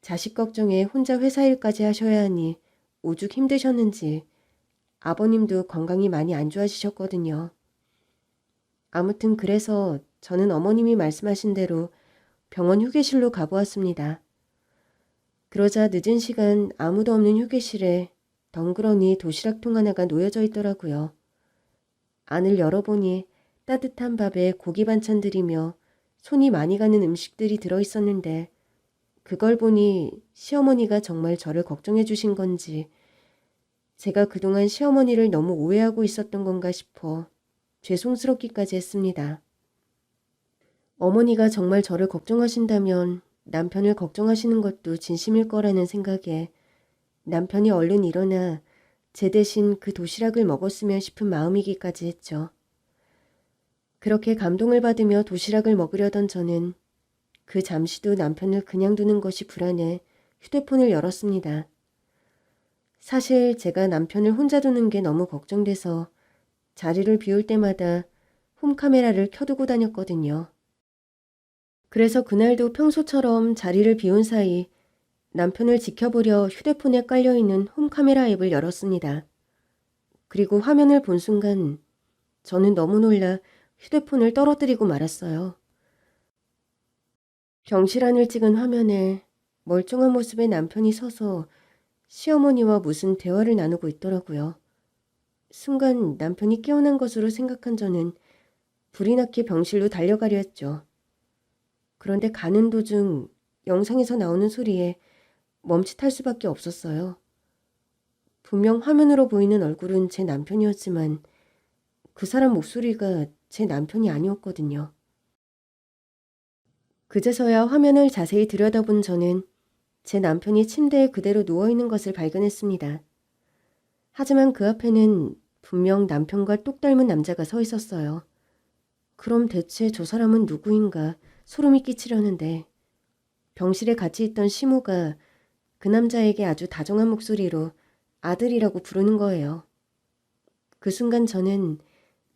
S1: 자식 걱정에 혼자 회사 일까지 하셔야 하니 오죽 힘드셨는지 아버님도 건강이 많이 안 좋아지셨거든요. 아무튼 그래서 저는 어머님이 말씀하신 대로 병원 휴게실로 가보았습니다. 그러자 늦은 시간 아무도 없는 휴게실에 덩그러니 도시락통 하나가 놓여져 있더라고요. 안을 열어보니 따뜻한 밥에 고기 반찬들이며 손이 많이 가는 음식들이 들어있었는데 그걸 보니 시어머니가 정말 저를 걱정해 주신 건지 제가 그동안 시어머니를 너무 오해하고 있었던 건가 싶어 죄송스럽기까지 했습니다. 어머니가 정말 저를 걱정하신다면 남편을 걱정하시는 것도 진심일 거라는 생각에 남편이 얼른 일어나 제 대신 그 도시락을 먹었으면 싶은 마음이기까지 했죠. 그렇게 감동을 받으며 도시락을 먹으려던 저는 그 잠시도 남편을 그냥 두는 것이 불안해 휴대폰을 열었습니다. 사실 제가 남편을 혼자 두는 게 너무 걱정돼서 자리를 비울 때마다 홈카메라를 켜두고 다녔거든요. 그래서 그날도 평소처럼 자리를 비운 사이 남편을 지켜보려 휴대폰에 깔려있는 홈카메라 앱을 열었습니다. 그리고 화면을 본 순간 저는 너무 놀라 휴대폰을 떨어뜨리고 말았어요. 병실 안을 찍은 화면에 멀쩡한 모습의 남편이 서서 시어머니와 무슨 대화를 나누고 있더라고요. 순간 남편이 깨어난 것으로 생각한 저는 불이 나게 병실로 달려가려 했죠. 그런데 가는 도중 영상에서 나오는 소리에 멈칫할 수밖에 없었어요. 분명 화면으로 보이는 얼굴은 제 남편이었지만 그 사람 목소리가 제 남편이 아니었거든요. 그제서야 화면을 자세히 들여다본 저는 제 남편이 침대에 그대로 누워있는 것을 발견했습니다. 하지만 그 앞에는 분명 남편과 똑 닮은 남자가 서 있었어요. 그럼 대체 저 사람은 누구인가 소름이 끼치려는데 병실에 같이 있던 시모가 그 남자에게 아주 다정한 목소리로 아들이라고 부르는 거예요. 그 순간 저는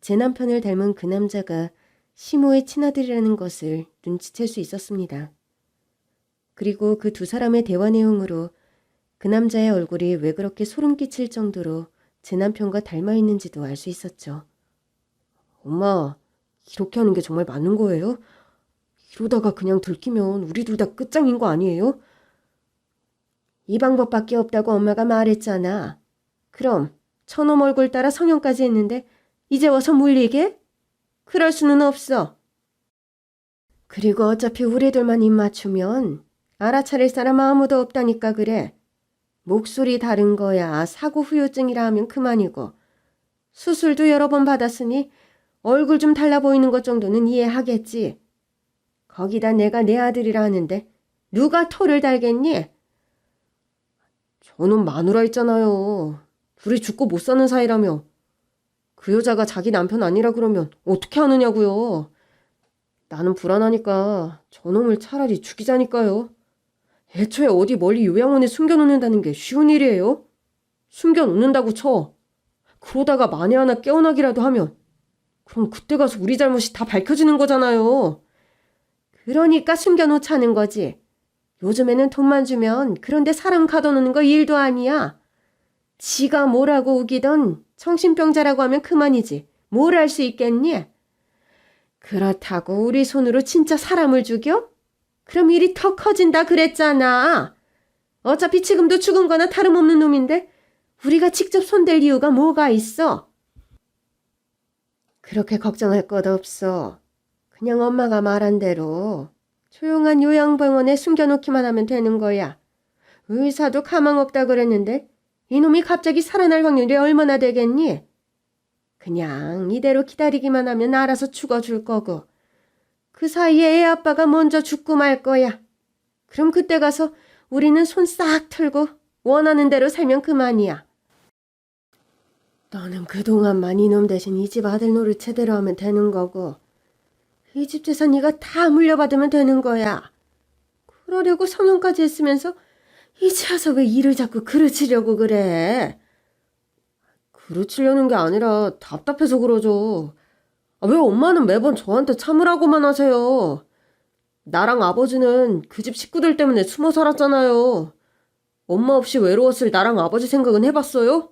S1: 제 남편을 닮은 그 남자가 시모의 친아들이라는 것을 눈치챌 수 있었습니다. 그리고 그 두 사람의 대화 내용으로 그 남자의 얼굴이 왜 그렇게 소름 끼칠 정도로 제 남편과 닮아 있는지도 알 수 있었죠. 엄마, 이렇게 하는 게 정말 맞는 거예요? 이러다가 그냥 들키면 우리 둘 다 끝장인 거 아니에요? 이 방법밖에 없다고 엄마가 말했잖아. 그럼 저놈 얼굴 따라 성형까지 했는데 이제 와서 물리게? 그럴 수는 없어. 그리고 어차피 우리들만 입 맞추면 알아차릴 사람 아무도 없다니까 그래. 목소리 다른 거야 사고 후유증이라 하면 그만이고 수술도 여러 번 받았으니 얼굴 좀 달라 보이는 것 정도는 이해하겠지. 거기다 내가 내 아들이라 하는데 누가 토를 달겠니? 저는 마누라 있잖아요. 둘이 죽고 못 사는 사이라며. 그 여자가 자기 남편 아니라 그러면 어떻게 하느냐고요. 나는 불안하니까 저놈을 차라리 죽이자니까요. 애초에 어디 멀리 요양원에 숨겨놓는다는 게 쉬운 일이에요? 숨겨놓는다고 쳐. 그러다가 만에 하나 깨어나기라도 하면 그럼 그때 가서 우리 잘못이 다 밝혀지는 거잖아요. 그러니까 숨겨놓자는 거지. 요즘에는 돈만 주면 그런데 사람 가둬놓는 거 일도 아니야. 지가 뭐라고 우기던 정신병자라고 하면 그만이지. 뭘 할 수 있겠니? 그렇다고 우리 손으로 진짜 사람을 죽여? 그럼 일이 더 커진다 그랬잖아. 어차피 지금도 죽은 거나 다름없는 놈인데 우리가 직접 손댈 이유가 뭐가 있어? 그렇게 걱정할 것 없어. 그냥 엄마가 말한 대로 조용한 요양병원에 숨겨놓기만 하면 되는 거야. 의사도 가망 없다 그랬는데 이놈이 갑자기 살아날 확률이 얼마나 되겠니? 그냥 이대로 기다리기만 하면 알아서 죽어줄 거고 그 사이에 애 아빠가 먼저 죽고 말 거야. 그럼 그때 가서 우리는 손 싹 털고 원하는 대로 살면 그만이야. 너는 그동안만 이놈 대신 이 집 아들 노릇 제대로 하면 되는 거고 이 집 재산 네가 다 물려받으면 되는 거야. 그러려고 성형까지 했으면서 이제 와서 왜 일을 자꾸 그르치려고 그래? 그르치려는 게 아니라 답답해서 그러죠. 왜 엄마는 매번 저한테 참으라고만 하세요? 나랑 아버지는 그 집 식구들 때문에 숨어 살았잖아요. 엄마 없이 외로웠을 나랑 아버지 생각은 해봤어요?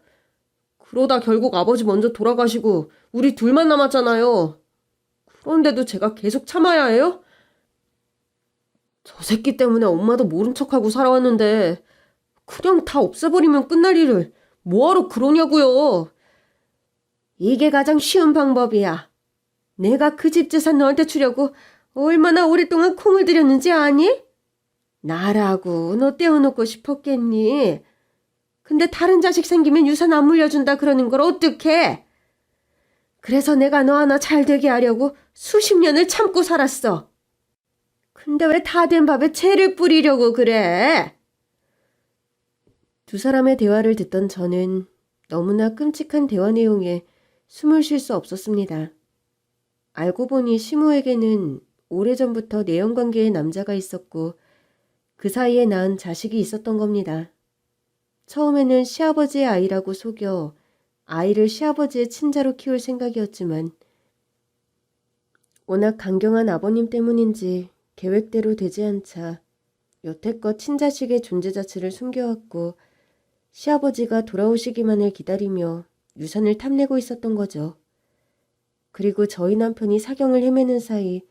S1: 그러다 결국 아버지 먼저 돌아가시고 우리 둘만 남았잖아요. 그런데도 제가 계속 참아야 해요? 저 새끼 때문에 엄마도 모른 척하고 살아왔는데 그냥 다 없애버리면 끝날 일을 뭐하러 그러냐고요. 이게 가장 쉬운 방법이야. 내가 그 집 재산 너한테 주려고 얼마나 오랫동안 콩을 들였는지 아니? 나라고 너 떼어놓고 싶었겠니? 근데 다른 자식 생기면 유산 안 물려준다 그러는 걸 어떡해? 그래서 내가 너 하나 잘 되게 하려고 수십 년을 참고 살았어. 근데 왜 다 된 밥에 채를 뿌리려고 그래? 두 사람의 대화를 듣던 저는 너무나 끔찍한 대화 내용에 숨을 쉴 수 없었습니다. 알고 보니 시모에게는 오래전부터 내연관계의 남자가 있었고 그 사이에 낳은 자식이 있었던 겁니다. 처음에는 시아버지의 아이라고 속여 아이를 시아버지의 친자로 키울 생각이었지만 워낙 강경한 아버님 때문인지 계획대로 되지 않자 여태껏 친자식의 존재 자체를 숨겨왔고 시아버지가 돌아오시기만을 기다리며 유산을 탐내고 있었던 거죠. 그리고 저희 남편이 사경을 헤매는 사이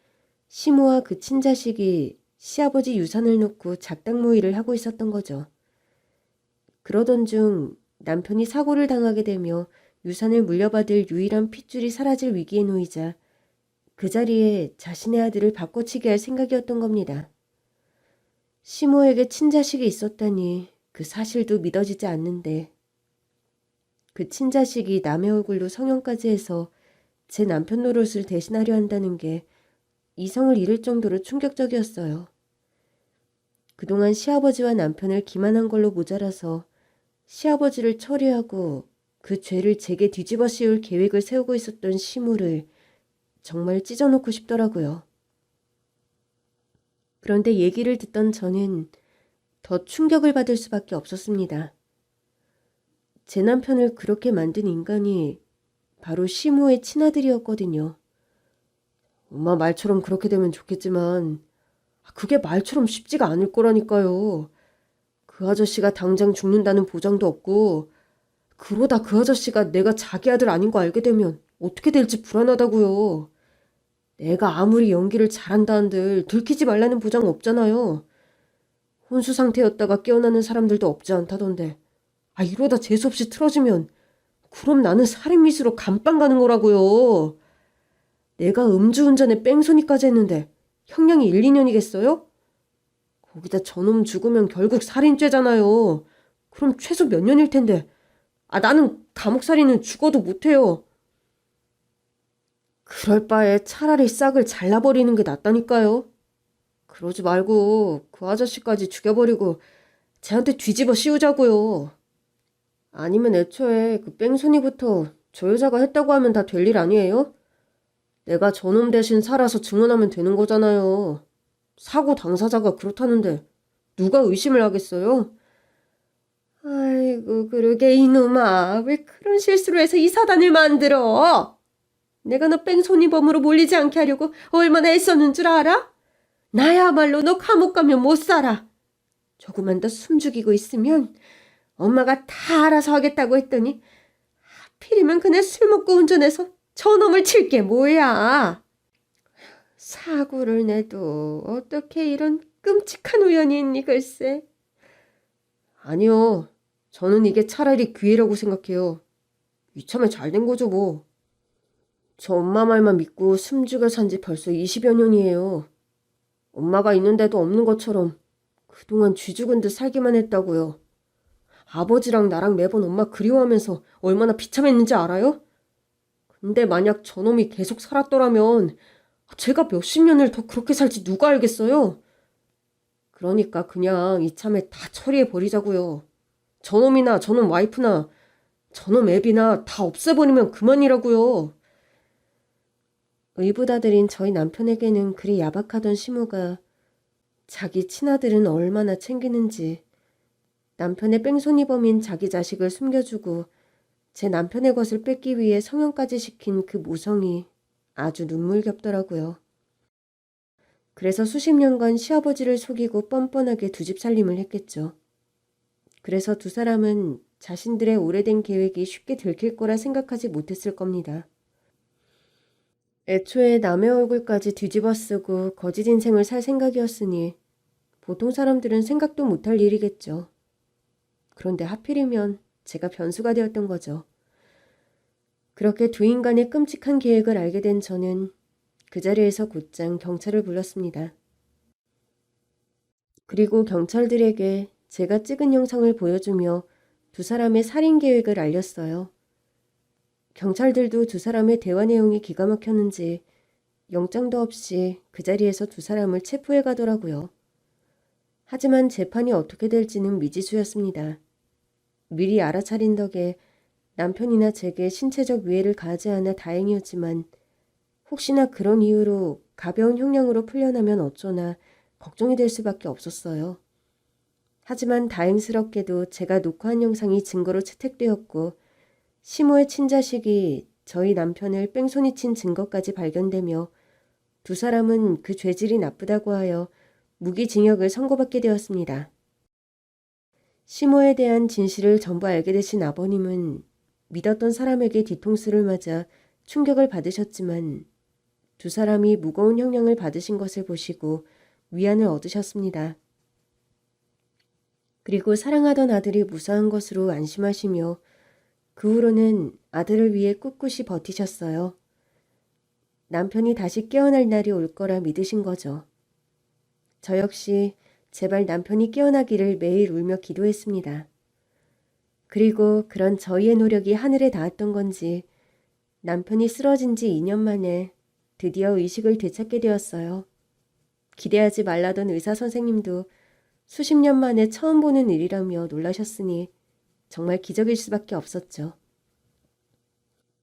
S1: 시모와 그 친자식이 시아버지 유산을 놓고 작당모의를 하고 있었던 거죠. 그러던 중 남편이 사고를 당하게 되며 유산을 물려받을 유일한 핏줄이 사라질 위기에 놓이자 그 자리에 자신의 아들을 바꿔치기 할 생각이었던 겁니다. 시모에게 친자식이 있었다니 그 사실도 믿어지지 않는데 그 친자식이 남의 얼굴로 성형까지 해서 제 남편 노릇을 대신하려 한다는 게 이성을 잃을 정도로 충격적이었어요. 그동안 시아버지와 남편을 기만한 걸로 모자라서 시아버지를 처리하고 그 죄를 제게 뒤집어 씌울 계획을 세우고 있었던 시모를 정말 찢어놓고 싶더라고요. 그런데 얘기를 듣던 저는 더 충격을 받을 수밖에 없었습니다. 제 남편을 그렇게 만든 인간이 바로 시모의 친아들이었거든요. 엄마 말처럼 그렇게 되면 좋겠지만 그게 말처럼 쉽지가 않을 거라니까요. 그 아저씨가 당장 죽는다는 보장도 없고 그러다 그 아저씨가 내가 자기 아들 아닌 거 알게 되면 어떻게 될지 불안하다고요. 내가 아무리 연기를 잘한다 한들 들키지 말라는 보장 없잖아요. 혼수 상태였다가 깨어나는 사람들도 없지 않다던데. 이러다 재수없이 틀어지면 그럼 나는 살인미수로 감방 가는 거라고요. 내가 음주운전에 뺑소니까지 했는데 형량이 1, 2년이겠어요? 거기다 저놈 죽으면 결국 살인죄잖아요. 그럼 최소 몇 년일 텐데. 나는 감옥살이는 죽어도 못해요. 그럴 바에 차라리 싹을 잘라버리는 게 낫다니까요. 그러지 말고 그 아저씨까지 죽여버리고 쟤한테 뒤집어 씌우자고요. 아니면 애초에 그 뺑소니부터 저 여자가 했다고 하면 다 될 일 아니에요? 내가 저놈 대신 살아서 증언하면 되는 거잖아요. 사고 당사자가 그렇다는데 누가 의심을 하겠어요? 아이고 그러게 이놈아, 왜 그런 실수를 해서 이 사단을 만들어? 내가 너 뺑소니범으로 몰리지 않게 하려고 얼마나 애썼는 줄 알아? 나야말로 너 감옥 가면 못 살아. 조금만 더 숨죽이고 있으면 엄마가 다 알아서 하겠다고 했더니 하필이면 그날 술 먹고 운전해서 저놈을 칠 게 뭐야. 사고를 내도 어떻게 이런 끔찍한 우연이 있니 글쎄. 아니요. 저는 이게 차라리 기회라고 생각해요. 이참에 잘된 거죠 뭐. 저 엄마 말만 믿고 숨죽여 산 지 벌써 20여 년이에요. 엄마가 있는데도 없는 것처럼 그동안 쥐죽은 듯 살기만 했다고요. 아버지랑 나랑 매번 엄마 그리워하면서 얼마나 비참했는지 알아요? 근데 만약 저놈이 계속 살았더라면 제가 몇십 년을 더 그렇게 살지 누가 알겠어요? 그러니까 그냥 이참에 다 처리해버리자고요. 저놈이나 저놈 와이프나 저놈 애비나 다 없애버리면 그만이라고요. 의붓아들인 저희 남편에게는 그리 야박하던 시모가 자기 친아들은 얼마나 챙기는지, 남편의 뺑소니범인 자기 자식을 숨겨주고 제 남편의 것을 뺏기 위해 성형까지 시킨 그 모성이 아주 눈물겹더라고요. 그래서 수십 년간 시아버지를 속이고 뻔뻔하게 두 집 살림을 했겠죠. 그래서 두 사람은 자신들의 오래된 계획이 쉽게 들킬 거라 생각하지 못했을 겁니다. 애초에 남의 얼굴까지 뒤집어 쓰고 거짓 인생을 살 생각이었으니 보통 사람들은 생각도 못할 일이겠죠. 그런데 하필이면 제가 변수가 되었던 거죠. 그렇게 두 인간의 끔찍한 계획을 알게 된 저는 그 자리에서 곧장 경찰을 불렀습니다. 그리고 경찰들에게 제가 찍은 영상을 보여주며 두 사람의 살인 계획을 알렸어요. 경찰들도 두 사람의 대화 내용이 기가 막혔는지 영장도 없이 그 자리에서 두 사람을 체포해 가더라고요. 하지만 재판이 어떻게 될지는 미지수였습니다. 미리 알아차린 덕에 남편이나 제게 신체적 위해를 가하지 않아 다행이었지만 혹시나 그런 이유로 가벼운 형량으로 풀려나면 어쩌나 걱정이 될 수밖에 없었어요. 하지만 다행스럽게도 제가 녹화한 영상이 증거로 채택되었고 시모의 친자식이 저희 남편을 뺑소니 친 증거까지 발견되며 두 사람은 그 죄질이 나쁘다고 하여 무기징역을 선고받게 되었습니다. 시모에 대한 진실을 전부 알게 되신 아버님은 믿었던 사람에게 뒤통수를 맞아 충격을 받으셨지만 두 사람이 무거운 형량을 받으신 것을 보시고 위안을 얻으셨습니다. 그리고 사랑하던 아들이 무사한 것으로 안심하시며 그 후로는 아들을 위해 꿋꿋이 버티셨어요. 남편이 다시 깨어날 날이 올 거라 믿으신 거죠. 저 역시 제발 남편이 깨어나기를 매일 울며 기도했습니다. 그리고 그런 저희의 노력이 하늘에 닿았던 건지 남편이 쓰러진 지 2년 만에 드디어 의식을 되찾게 되었어요. 기대하지 말라던 의사 선생님도 수십 년 만에 처음 보는 일이라며 놀라셨으니 정말 기적일 수밖에 없었죠.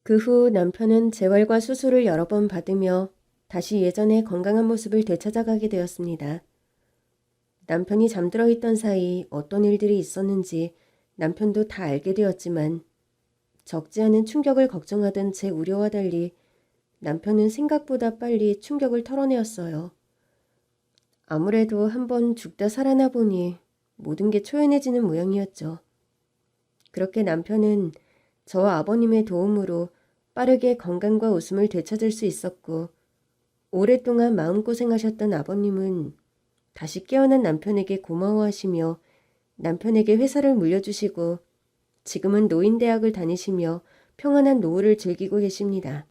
S1: 그 후 남편은 재활과 수술을 여러 번 받으며 다시 예전의 건강한 모습을 되찾아가게 되었습니다. 남편이 잠들어 있던 사이 어떤 일들이 있었는지 남편도 다 알게 되었지만 적지 않은 충격을 걱정하던 제 우려와 달리 남편은 생각보다 빨리 충격을 털어내었어요. 아무래도 한번 죽다 살아나 보니 모든 게 초연해지는 모양이었죠. 그렇게 남편은 저와 아버님의 도움으로 빠르게 건강과 웃음을 되찾을 수 있었고, 오랫동안 마음고생하셨던 아버님은 다시 깨어난 남편에게 고마워하시며 남편에게 회사를 물려주시고 지금은 노인대학을 다니시며 평안한 노후를 즐기고 계십니다.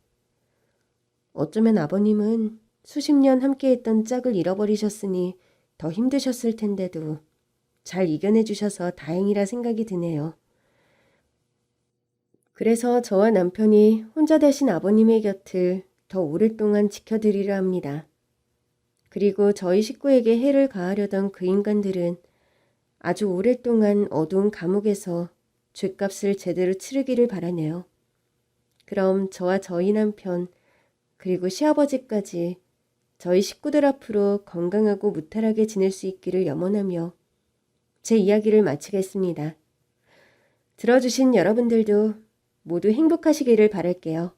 S1: 어쩌면 아버님은 수십 년 함께했던 짝을 잃어버리셨으니 더 힘드셨을 텐데도 잘 이겨내 주셔서 다행이라 생각이 드네요. 그래서 저와 남편이 혼자 되신 아버님의 곁을 더 오랫동안 지켜드리려 합니다. 그리고 저희 식구에게 해를 가하려던 그 인간들은 아주 오랫동안 어두운 감옥에서 죗값을 제대로 치르기를 바라네요. 그럼 저와 저희 남편 그리고 시아버지까지 저희 식구들 앞으로 건강하고 무탈하게 지낼 수 있기를 염원하며 제 이야기를 마치겠습니다. 들어주신 여러분들도 모두 행복하시기를 바랄게요.